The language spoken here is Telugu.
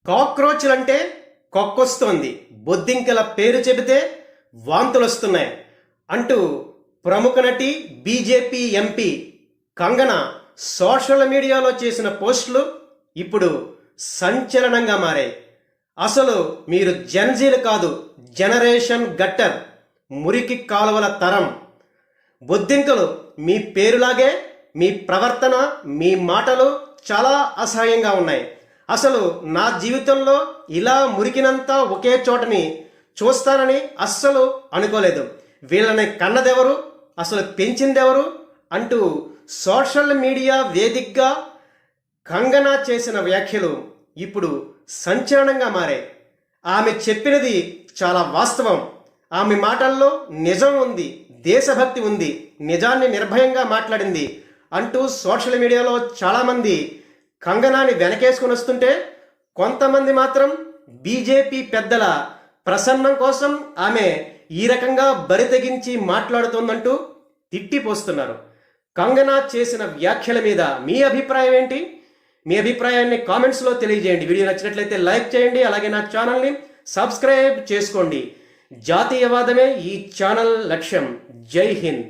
కాక్రోచ్లంటే కొక్కొస్తోంది, బొద్దింకల పేరు చెబితే వాంతులొస్తున్నాయి అంటూ ప్రముఖ నటి బీజేపీ ఎంపీ కంగనా సోషల్ మీడియాలో చేసిన పోస్టులు ఇప్పుడు సంచలనంగా మారాయి. అసలు మీరు జెన్జీలు కాదు, జనరేషన్ గట్టర్, మురికి కాలువల తరం. బొద్దింకలు మీ పేరులాగే మీ ప్రవర్తన, మీ మాటలు చాలా అసహ్యంగా ఉన్నాయి. అసలు నా జీవితంలో ఇలా మురికినంతా ఒకే చోటని చూస్తానని అస్సలు అనుకోలేదు. వీళ్ళని కన్నదెవరు, అసలు పెంచిందెవరు అంటూ సోషల్ మీడియా వేదికగా కంగనా చేసిన వ్యాఖ్యలు ఇప్పుడు సంచలనంగా మారాయి. ఆమె చెప్పినది చాలా వాస్తవం. ఆమె మాటల్లో నిజం ఉంది, దేశభక్తి ఉంది, నిజాన్ని నిర్భయంగా మాట్లాడింది అంటూ సోషల్ మీడియాలో చాలామంది కంగనాని వెనకేసుకుని వస్తుంటే, కొంతమంది మాత్రం బీజేపీ పెద్దల ప్రసన్నం కోసం ఆమె ఈ రకంగా బరితెగించి మాట్లాడుతోందంటూ తిట్టిపోస్తున్నారు. కంగనా చేసిన వ్యాఖ్యల మీద మీ అభిప్రాయం ఏంటి? మీ అభిప్రాయాన్ని కామెంట్స్లో తెలియజేయండి. వీడియో నచ్చినట్లయితే లైక్ చేయండి, అలాగే నా ఛానల్ని సబ్స్క్రైబ్ చేసుకోండి. జాతీయవాదమే ఈ ఛానల్ లక్ష్యం. జై హింద్.